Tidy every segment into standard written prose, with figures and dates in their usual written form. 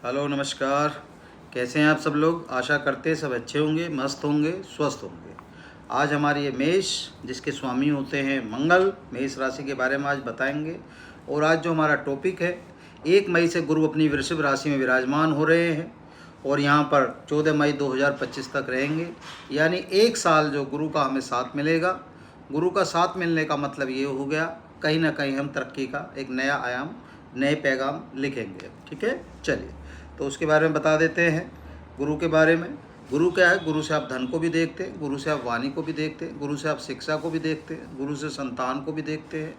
Hello नमस्कार। कैसे हैं आप सब लोग? आशा करते हैं सब अच्छे होंगे, मस्त होंगे, स्वस्थ होंगे। आज हमारी ये मेष जिसके स्वामी होते हैं मंगल, मेष राशि के बारे में आज बताएंगे। और आज जो हमारा टॉपिक है, 1 मई से गुरु अपनी वृषभ राशि में विराजमान हो रहे हैं और यहाँ पर 14 मई 2025 तक रहेंगे। यानी 1 साल जो गुरु का हमें साथ मिलेगा। गुरु का साथ मिलने का मतलब ये हो गया, कहीं ना कहीं हम तरक्की का एक नया आयाम, नए पैगाम लिखेंगे। ठीक है, चलिए तो उसके बारे में बता देते हैं। गुरु के बारे में, गुरु क्या है? गुरु से आप धन को भी देखते हैं, गुरु से आप वाणी को भी देखते हैं, गुरु से आप शिक्षा को भी देखते हैं, गुरु से संतान को भी देखते हैं,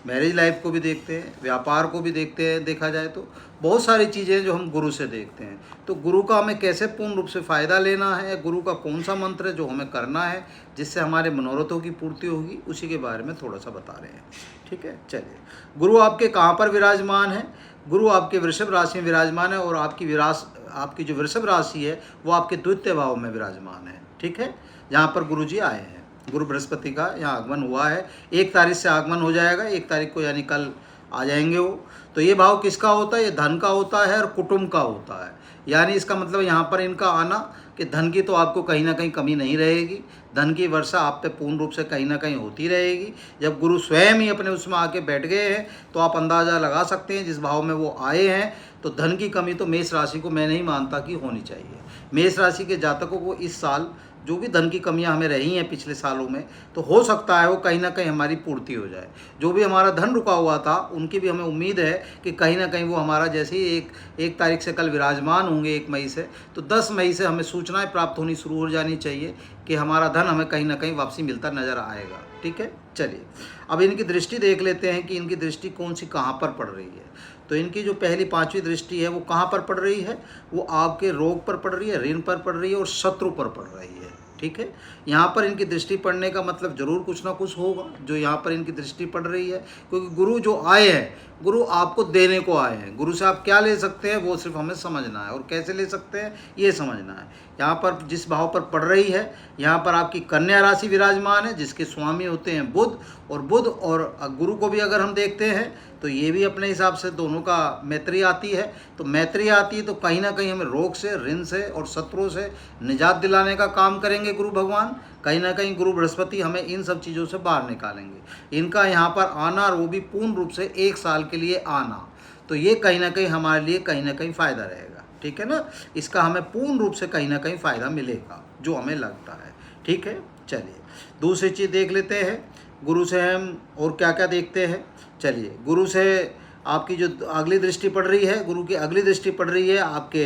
मैरिज लाइफ को भी देखते हैं, व्यापार को भी देखते हैं। देखा जाए तो बहुत सारी चीज़ें जो हम गुरु से देखते हैं। तो गुरु का हमें कैसे पूर्ण रूप से फ़ायदा लेना है, गुरु का कौन सा मंत्र है जो हमें करना है जिससे हमारे मनोरथों की पूर्ति होगी, उसी के बारे में थोड़ा सा बता रहे हैं। ठीक है, चलिए। गुरु आपके कहाँ पर विराजमान है? गुरु आपके वृषभ राशि में विराजमान है और आपकी जो वृषभ राशि है वो आपके द्वितीय भाव में विराजमान है। ठीक है, जहाँ पर गुरु जी आए हैं। गुरु बृहस्पति का यहाँ आगमन हुआ है। 1 तारीख से आगमन हो जाएगा, 1 तारीख को यानी कल आ जाएंगे वो। तो ये भाव किसका होता है? ये धन का होता है और कुटुंब का होता है। यानी इसका मतलब यहाँ पर इनका आना कि धन की तो आपको कहीं ना कहीं कमी नहीं रहेगी। धन की वर्षा आप पे पूर्ण रूप से कहीं ना कहीं होती रहेगी। जब गुरु स्वयं ही अपने उसमें आके बैठ गए हैं तो आप अंदाज़ा लगा सकते हैं जिस भाव में वो आए हैं। तो धन की कमी तो मेष राशि को मैं नहीं मानता कि होनी चाहिए। मेष राशि के जातकों को इस साल जो भी धन की कमियां हमें रही हैं पिछले सालों में, तो हो सकता है वो कहीं ना कहीं हमारी पूर्ति हो जाए। जो भी हमारा धन रुका हुआ था उनकी भी हमें उम्मीद है कि कहीं ना कहीं वो हमारा जैसे ही एक तारीख से कल विराजमान होंगे 1 मई से, तो 10 मई से हमें सूचनाएं प्राप्त होनी शुरू हो जानी चाहिए कि हमारा धन हमें कहीं ना कहीं वापसी मिलता नज़र आएगा। ठीक है, चलिए अब इनकी दृष्टि देख लेते हैं कि इनकी दृष्टि कौन सी कहाँ पर पड़ रही है। तो इनकी जो पहली 5वीं दृष्टि है वो कहाँ पर पड़ रही है? वो आपके रोग पर पड़ रही है, ऋण पर पड़ रही है और शत्रु पर पड़ रही है। ठीक है, यहाँ पर इनकी दृष्टि पड़ने का मतलब जरूर कुछ ना कुछ होगा जो यहाँ पर इनकी दृष्टि पड़ रही है। क्योंकि गुरु जो आए हैं, गुरु आपको देने को आए हैं। गुरु से आप क्या ले सकते हैं वो सिर्फ हमें समझना है, और कैसे ले सकते हैं ये समझना है। यहाँ पर जिस भाव पर पड़ रही है, यहाँ पर आपकी कन्या राशि विराजमान है जिसके स्वामी होते हैं बुध। और बुध और गुरु को भी अगर हम देखते हैं तो ये भी अपने हिसाब से दोनों का मैत्री आती है। तो मैत्री आती है तो कहीं ना कहीं हमें रोग से, ऋण से और शत्रुओं से निजात दिलाने का काम करेंगे गुरु भगवान। कहीं ना कहीं गुरु बृहस्पति हमें इन सब चीज़ों से बाहर निकालेंगे। इनका यहाँ पर आना, और वो भी पूर्ण रूप से 1 साल के लिए आना, तो ये कहीं ना कहीं हमारे लिए कहीं ना कहीं फ़ायदा रहेगा। ठीक है ना, इसका हमें पूर्ण रूप से कहीं ना कहीं फ़ायदा मिलेगा जो हमें लगता है। ठीक है, चलिए दूसरी चीज़ देख लेते हैं। गुरु से हम और क्या क्या देखते हैं। चलिए, गुरु से आपकी जो अगली दृष्टि पड़ रही है, गुरु की अगली दृष्टि पड़ रही है आपके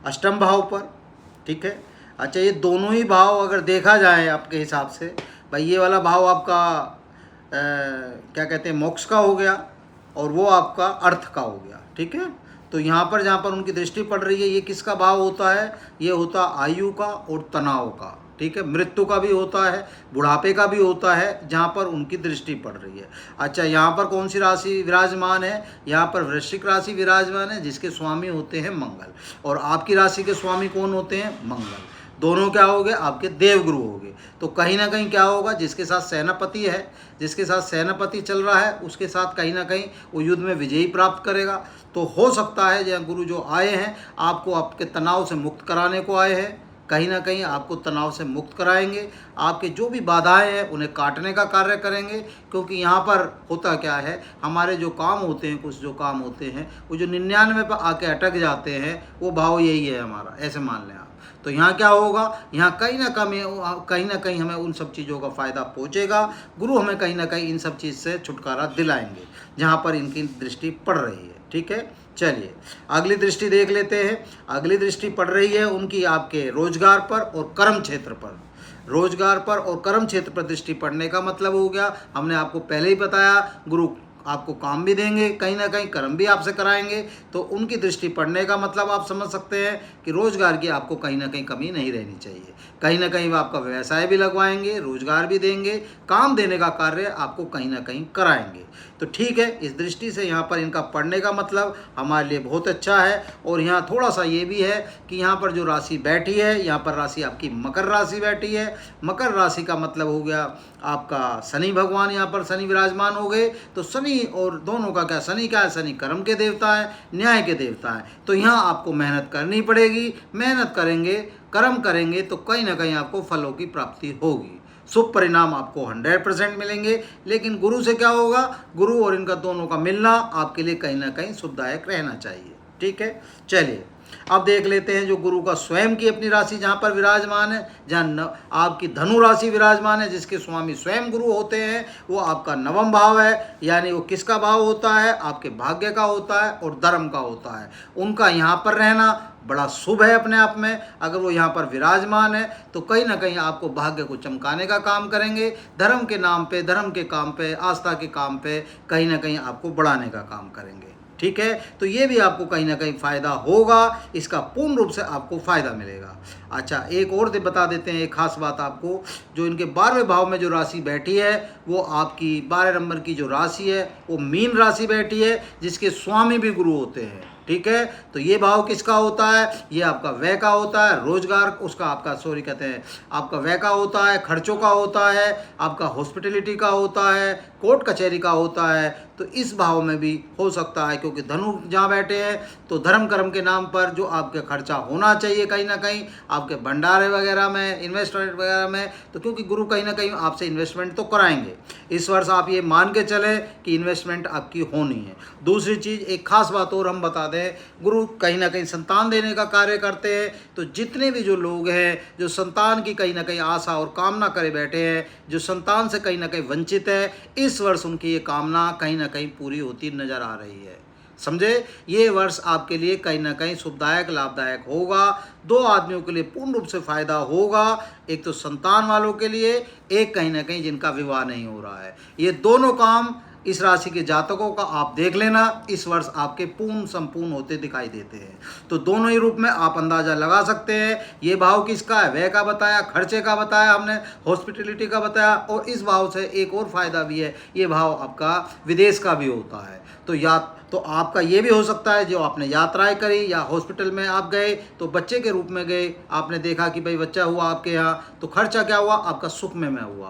अष्टम भाव पर। ठीक है, अच्छा ये दोनों ही भाव अगर देखा जाए आपके हिसाब से, भाई ये वाला भाव आपका क्या कहते हैं, मोक्ष का हो गया और वो आपका अर्थ का हो गया। ठीक है, तो यहाँ पर जहाँ पर उनकी दृष्टि पड़ रही है, ये किसका भाव होता है? ये होता आयु का और तनाव का। ठीक है, मृत्यु का भी होता है, बुढ़ापे का भी होता है जहाँ पर उनकी दृष्टि पड़ रही है। अच्छा, यहाँ पर कौन सी राशि विराजमान है? यहाँ पर वृश्चिक राशि विराजमान है जिसके स्वामी होते हैं मंगल। और आपकी राशि के स्वामी कौन होते हैं? मंगल। दोनों क्या हो गए? आपके देवगुरु हो गए। तो कहीं ना कहीं क्या होगा, जिसके साथ सेनापति है, जिसके साथ सेनापति चल रहा है, उसके साथ कहीं ना कहीं वो युद्ध में विजयी प्राप्त करेगा। तो हो सकता है जहाँ गुरु जो आए हैं आपको आपके तनाव से मुक्त कराने को आए हैं। कहीं ना कहीं आपको तनाव से मुक्त कराएंगे। आपके जो भी बाधाएं हैं उन्हें काटने का कार्य करेंगे। क्योंकि यहाँ पर होता क्या है, हमारे जो काम होते हैं, कुछ जो काम होते हैं वो जो 99 पर आके अटक जाते हैं, वो भाव यही है हमारा, ऐसे मान लें आप। तो यहाँ क्या होगा, यहाँ कहीं ना कहीं हमें उन सब चीज़ों का फ़ायदा पहुँचेगा। गुरु हमें कहीं ना कहीं इन सब चीज़ से छुटकारा दिलाएंगे जहाँ पर इनकी दृष्टि पड़ रही है। ठीक है, चलिए अगली दृष्टि देख लेते हैं। अगली दृष्टि पड़ रही है उनकी आपके रोजगार पर और कर्म क्षेत्र पर। रोजगार पर और कर्म क्षेत्र पर दृष्टि पड़ने का मतलब हो गया, हमने आपको पहले ही बताया, गुरु आपको काम भी देंगे, कहीं ना कहीं कर्म भी आपसे कराएंगे। तो उनकी दृष्टि पड़ने का मतलब आप समझ सकते हैं कि रोजगार की आपको कहीं ना कहीं कमी नहीं रहनी चाहिए। कहीं ना कहीं वो आपका व्यवसाय भी लगवाएंगे, रोजगार भी देंगे, काम देने का कार्य आपको कहीं ना कहीं कराएंगे। तो ठीक है, इस दृष्टि से यहाँ पर इनका पढ़ने का मतलब हमारे लिए बहुत अच्छा है। और यहाँ थोड़ा सा ये भी है कि यहाँ पर जो राशि बैठी है, यहाँ पर राशि आपकी मकर राशि बैठी है। मकर राशि का मतलब हो गया आपका शनि भगवान, यहाँ पर शनि विराजमान हो गए। तो शनि शनि और दोनों का क्या, शनि क्या है, शनि कर्म के देवता है, न्याय के देवता है। तो यहाँ आपको मेहनत करनी पड़ेगी, मेहनत करेंगे, कर्म करेंगे तो कहीं ना कहीं आपको फलों की प्राप्ति होगी, शुभ परिणाम आपको 100% मिलेंगे। लेकिन गुरु से क्या होगा, गुरु और इनका दोनों का मिलना आपके लिए कहीं ना कहीं शुभदायक रहना चाहिए। ठीक है, चलिए अब देख लेते हैं जो गुरु का स्वयं की अपनी राशि जहाँ पर विराजमान है, जहाँ आपकी धनु राशि विराजमान है, जिसके स्वामी स्वयं गुरु होते हैं, वो आपका नवम भाव है। यानी वो किसका भाव होता है, आपके भाग्य का होता है और धर्म का होता है। उनका यहाँ पर रहना बड़ा शुभ है अपने आप में। अगर वो यहाँ पर विराजमान है तो कहीं ना कहीं आपको भाग्य को चमकाने का काम करेंगे, धर्म के नाम पे, धर्म के काम पे, आस्था के काम पे कहीं ना कहीं आपको बढ़ाने का काम करेंगे। ठीक है, तो ये भी आपको कहीं ना कहीं फ़ायदा होगा, इसका पूर्ण रूप से आपको फ़ायदा मिलेगा। अच्छा, एक और बता देते हैं एक खास बात आपको, जो इनके 12वें भाव में जो राशि बैठी है वो आपकी 12 नंबर की जो राशि है वो मीन राशि बैठी है, जिसके स्वामी भी गुरु होते हैं। ठीक है, तो ये भाव किसका होता है, ये आपका व्यय का होता है, रोजगार उसका आपका कहते हैं आपका व्यय का होता है, खर्चों का होता है, आपका हॉस्पिटलिटी का होता है, कोर्ट कचहरी का होता है। तो इस भाव में भी हो सकता है, क्योंकि धनु जहाँ बैठे हैं तो धर्म कर्म के नाम पर जो आपके खर्चा होना चाहिए कहीं ना कहीं आपके भंडारे वगैरह में, इन्वेस्टमेंट वगैरह में, तो क्योंकि गुरु कहीं ना कहीं आपसे इन्वेस्टमेंट तो कराएंगे। इस वर्ष आप ये मान के चले कि इन्वेस्टमेंट आपकी होनी है। दूसरी चीज़, एक खास बात और हम बता दें, गुरु कहीं ना कहीं संतान देने का कार्य करते हैं। तो जितने भी जो लोग हैं जो संतान की कहीं ना कहीं आशा और कामना करे बैठे हैं, जो संतान से कहीं ना कहीं वंचित है, इस वर्ष उनकी ये कामना कहीं ना कहीं पूरी होती नजर आ रही है। समझे, ये वर्ष आपके लिए कहीं ना कहीं शुभदायक लाभदायक होगा। दो आदमियों के लिए पूर्ण रूप से फायदा होगा, एक तो संतान वालों के लिए, एक कहीं ना कहीं जिनका विवाह नहीं हो रहा है। ये दोनों काम इस राशि के जातकों का आप देख लेना, इस वर्ष आपके पूर्ण संपूर्ण होते दिखाई देते हैं। तो दोनों ही रूप में आप अंदाजा लगा सकते हैं। ये भाव किसका है, व्यय का बताया, खर्चे का बताया हमने, हॉस्पिटलिटी का बताया, और इस भाव से एक और फायदा भी है, ये भाव आपका विदेश का भी होता है। तो आपका ये भी हो सकता है, जो आपने यात्राएं करी या हॉस्पिटल में आप गए तो बच्चे के रूप में गए, आपने देखा कि भाई बच्चा हुआ आपके यहाँ, तो खर्चा क्या हुआ, आपका सुख में हुआ,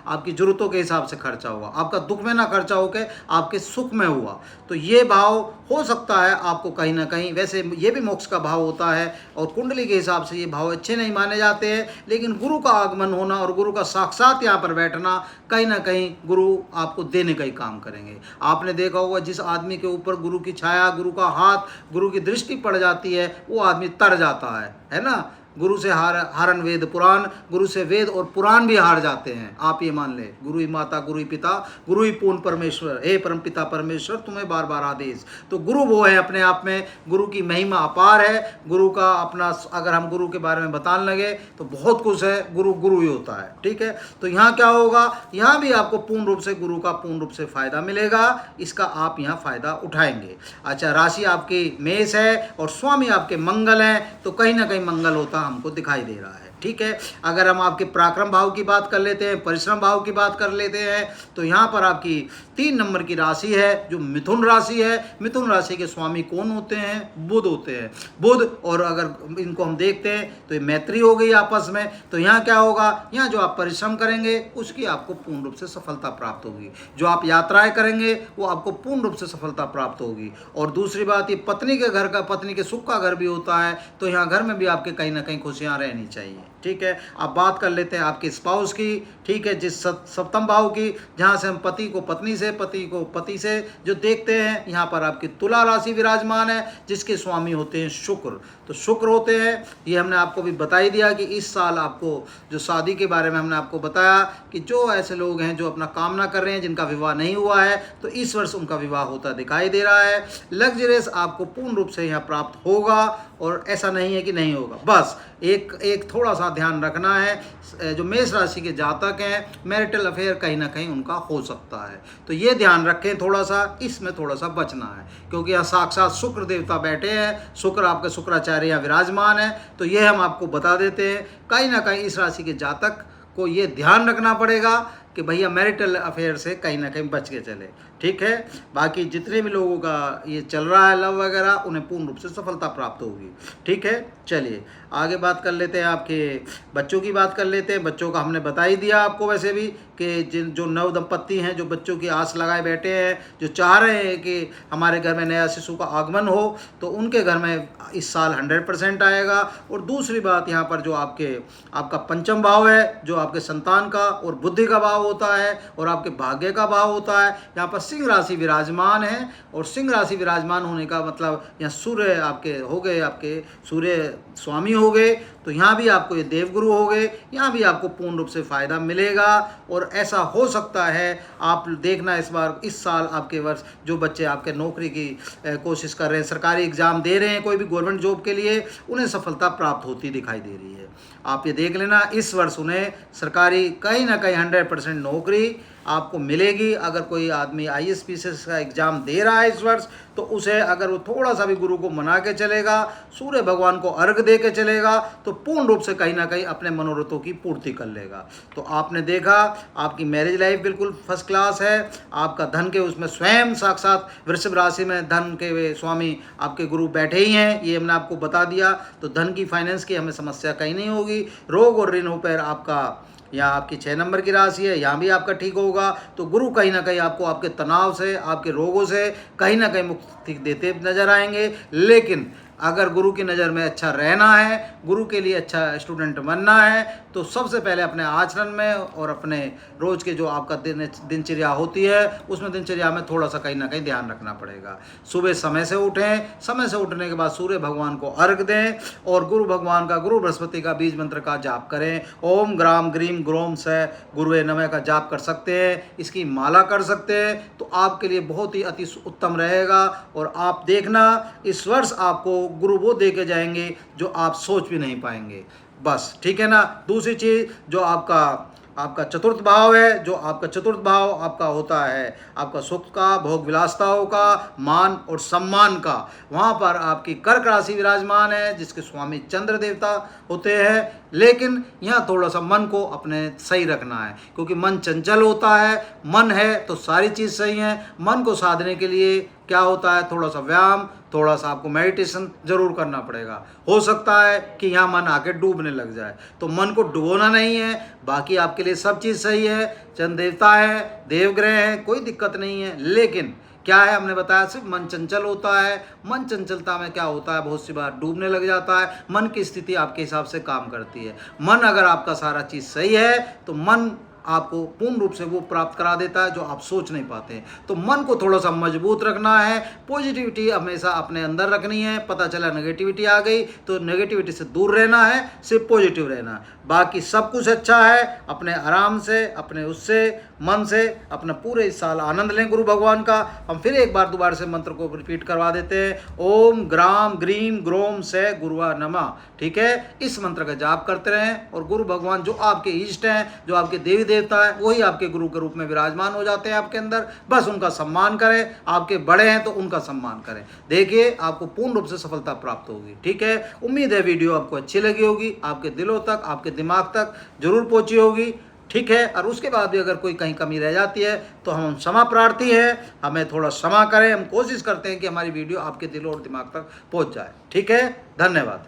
आपकी जरूरतों के हिसाब से खर्चा हुआ, आपका दुख में ना खर्चा होकर आपके सुख में हुआ। तो ये भाव हो सकता है आपको कहीं ना कहीं, वैसे ये भी मोक्ष का भाव होता है और कुंडली के हिसाब से ये भाव अच्छे नहीं माने जाते हैं, लेकिन गुरु का आगमन होना और गुरु का साक्षात यहाँ पर बैठना, कहीं ना कहीं गुरु आपको देने का ही काम करेंगे। आपने देखा होगा, जिस आदमी के ऊपर गुरु की छाया, गुरु का हाथ, गुरु की दृष्टि पड़ जाती है, वो आदमी तर जाता है ना। गुरु से हारन वेद पुराण, गुरु से वेद और पुराण भी हार जाते हैं। आप ये मान ले, गुरु ही माता, गुरु ही पिता, गुरु ही पूर्ण परमेश्वर, हे परम पिता परमेश्वर तुम्हें बार बार आदेश। तो गुरु वो है अपने आप में, गुरु की महिमा अपार है। गुरु का अपना, अगर हम गुरु के बारे में बताने लगे तो बहुत कुछ है, गुरु गुरु ही होता है। ठीक है, तो यहाँ क्या होगा, यहाँ भी आपको पूर्ण रूप से गुरु का पूर्ण रूप से फायदा मिलेगा, इसका आप यहाँ फायदा उठाएंगे। अच्छा, राशि आपकी मेष है और स्वामी आपके मंगल हैं, तो कहीं ना कहीं मंगल होता हमको दिखाई दे रहा है। ठीक है, अगर हम आपके पराक्रम भाव की बात कर लेते हैं, परिश्रम भाव की बात कर लेते हैं, तो यहाँ पर आपकी 3 नंबर की राशि है जो मिथुन राशि है। मिथुन राशि के स्वामी कौन होते हैं, बुध होते हैं। बुध, और अगर इनको हम देखते हैं तो ये मैत्री हो गई आपस में। तो यहाँ क्या होगा, यहाँ जो आप परिश्रम करेंगे उसकी आपको पूर्ण रूप से सफलता प्राप्त होगी, जो आप यात्राएं करेंगे वो आपको पूर्ण रूप से सफलता प्राप्त होगी। और दूसरी बात, ये पत्नी के घर का, पत्नी के सुख का घर भी होता है, तो यहाँ घर में भी आपके कहीं ना कहीं खुशियाँ रहनी चाहिए। ठीक है, अब बात कर लेते हैं आपके स्पाउस की। ठीक है, जिस सप्तम भाव की, जहाँ से हम पति को पत्नी से, पति को पति से जो देखते हैं, यहाँ पर आपकी तुला राशि विराजमान है, जिसके स्वामी होते हैं शुक्र। तो शुक्र होते हैं, ये हमने आपको भी बता ही दिया कि इस साल आपको जो शादी के बारे में हमने आपको बताया कि जो ऐसे लोग हैं जो अपना कामना कर रहे हैं, जिनका विवाह नहीं हुआ है, तो इस वर्ष उनका विवाह होता दिखाई दे रहा है। लग्जरियस आपको पूर्ण रूप से यहाँ प्राप्त होगा, और ऐसा नहीं है कि नहीं होगा। बस एक थोड़ा सा ध्यान रखना है, जो मेष राशि के जातक हैं, मैरिटल अफेयर कहीं ना कहीं उनका हो सकता है, तो ये ध्यान रखें थोड़ा सा, इसमें थोड़ा सा बचना है, क्योंकि यहाँ साक्षात शुक्र देवता बैठे हैं, शुक्र आपके शुक्राचार्य यहाँ विराजमान है। तो ये हम आपको बता देते हैं, कहीं ना कहीं इस राशि के जातक को ये ध्यान रखना पड़ेगा कि भैया मैरिटल अफेयर से कहीं ना कहीं बच के चले। ठीक है, बाकी जितने भी लोगों का ये चल रहा है लव वगैरह, उन्हें पूर्ण रूप से सफलता प्राप्त होगी। ठीक है, चलिए आगे बात कर लेते हैं, आपके बच्चों की बात कर लेते हैं। बच्चों का हमने बता ही दिया आपको वैसे भी कि जिन जो नव दंपत्ति हैं, जो बच्चों की आस लगाए बैठे हैं, जो चाह रहे हैं कि हमारे घर में नया शिशु का आगमन हो, तो उनके घर में इस साल 100% आएगा। और दूसरी बात, यहाँ पर जो आपका पंचम भाव है, जो आपके संतान का और बुद्धि का भाव होता है और आपके भाग्य का भाव होता है, यहाँ पर सिंह राशि विराजमान है। और सिंह राशि विराजमान होने का मतलब यहाँ सूर्य आपके हो गए, आपके सूर्य स्वामी हो गए, तो यहाँ भी आपको ये देवगुरु हो गए, यहाँ भी आपको पूर्ण रूप से फ़ायदा मिलेगा। और ऐसा हो सकता है, आप देखना इस साल आपके वर्ष जो बच्चे आपके नौकरी की कोशिश कर रहे हैं, सरकारी एग्ज़ाम दे रहे हैं, कोई भी गवर्नमेंट जॉब के लिए, उन्हें सफलता प्राप्त होती दिखाई दे रही है। आप ये देख लेना, इस वर्ष उन्हें सरकारी कहीं ना कहीं 100% नौकरी आपको मिलेगी। अगर कोई आदमी ISPCS का एग्ज़ाम दे रहा है इस वर्ष, तो उसे अगर वो थोड़ा सा भी गुरु को मना के चलेगा, सूर्य भगवान को अर्घ दे के चलेगा, तो पूर्ण रूप से कहीं ना कहीं अपने मनोरथों की पूर्ति कर लेगा। तो आपने देखा, आपकी मैरिज लाइफ बिल्कुल फर्स्ट क्लास है। आपका धन के उसमें स्वयं साक्षात वृषभ राशि में धन के वे स्वामी आपके गुरु बैठे ही हैं, ये हमने आपको बता दिया। तो धन की, फाइनेंस की हमें समस्या कहीं नहीं होगी। रोग और ऋणों पर आपका, यहाँ आपकी 6 नंबर की राशि है, यहाँ भी आपका ठीक होगा। तो गुरु कहीं ना कहीं आपको आपके तनाव से, आपके रोगों से कहीं ना कहीं मुक्ति देते नजर आएंगे। लेकिन अगर गुरु की नज़र में अच्छा रहना है, गुरु के लिए अच्छा स्टूडेंट बनना है, तो सबसे पहले अपने आचरण में और अपने रोज़ के जो आपका दिनचर्या होती है, उसमें दिनचर्या में थोड़ा सा कहीं ना कहीं ध्यान रखना पड़ेगा। सुबह समय से उठें, समय से उठने के बाद सूर्य भगवान को अर्घ दें और गुरु भगवान का, गुरु बृहस्पति का बीज मंत्र का जाप करें। ओम ग्राम ग्रीम ग्रोम से गुरुवे नमः का जाप कर सकते हैं, इसकी माला कर सकते हैं, तो आपके लिए बहुत ही अति उत्तम रहेगा। और आप देखना, इस वर्ष आपको गुरु वो दे के जाएंगे जो आप सोच भी नहीं पाएंगे। बस ठीक है ना। दूसरी चीज़, जो आपका चतुर्थ भाव है, जो आपका चतुर्थ भाव आपका होता है आपका सुख का, भोग विलासताओं का, मान और सम्मान का, वहाँ पर आपकी कर्क राशि विराजमान है, जिसके स्वामी चंद्र देवता होते हैं। लेकिन यहाँ थोड़ा सा मन को अपने सही रखना है, क्योंकि मन चंचल होता है। मन है तो सारी चीज़ सही है। मन को साधने के लिए क्या होता है, थोड़ा सा व्यायाम, थोड़ा सा आपको मेडिटेशन जरूर करना पड़ेगा। हो सकता है कि यहाँ मन आके डूबने लग जाए, तो मन को डुबोना नहीं है। बाकी आपके लिए सब चीज़ सही है, चंद्र देवता है, देवग्रह है, कोई दिक्कत नहीं है। लेकिन क्या है, हमने बताया सिर्फ मन चंचल होता है। मन चंचलता में क्या होता है, बहुत सी बार डूबने लग जाता है। मन की स्थिति आपके हिसाब से काम करती है। मन अगर आपका सारा चीज़ सही है, तो मन आपको पूर्ण रूप से वो प्राप्त करा देता है जो आप सोच नहीं पाते हैं। तो मन को थोड़ा सा मजबूत रखना है, पॉजिटिविटी हमेशा अपने अंदर रखनी है। पता चला नेगेटिविटी आ गई, तो नेगेटिविटी से दूर रहना है, सिर्फ पॉजिटिव रहना है। बाकी सब कुछ अच्छा है। अपने आराम से, अपने उससे मन से अपना पूरे इस साल आनंद लें गुरु भगवान का। हम फिर एक बार दोबारा से मंत्र को रिपीट करवा देते हैं, ओम ग्राम ग्रीम ग्रोम से गुरुवा नमः। ठीक है, इस मंत्र का जाप करते रहें और गुरु भगवान जो आपके इष्ट हैं, जो आपके देवी देवता है, वही आपके गुरु के रूप में विराजमान हो जाते हैं आपके अंदर। बस उनका सम्मान करें, आपके बड़े हैं तो उनका सम्मान करें। देखिए, आपको पूर्ण रूप से सफलता प्राप्त होगी। ठीक है, उम्मीद है वीडियो आपको अच्छी लगी होगी, आपके दिलों तक, आपके दिमाग तक जरूर पहुंची होगी। ठीक है, और उसके बाद भी अगर कोई कहीं कमी रह जाती है तो हम क्षमा प्रार्थी हैं, हमें थोड़ा क्षमा करें। हम कोशिश करते हैं कि हमारी वीडियो आपके दिलों और दिमाग तक पहुंच जाए। ठीक है, धन्यवाद।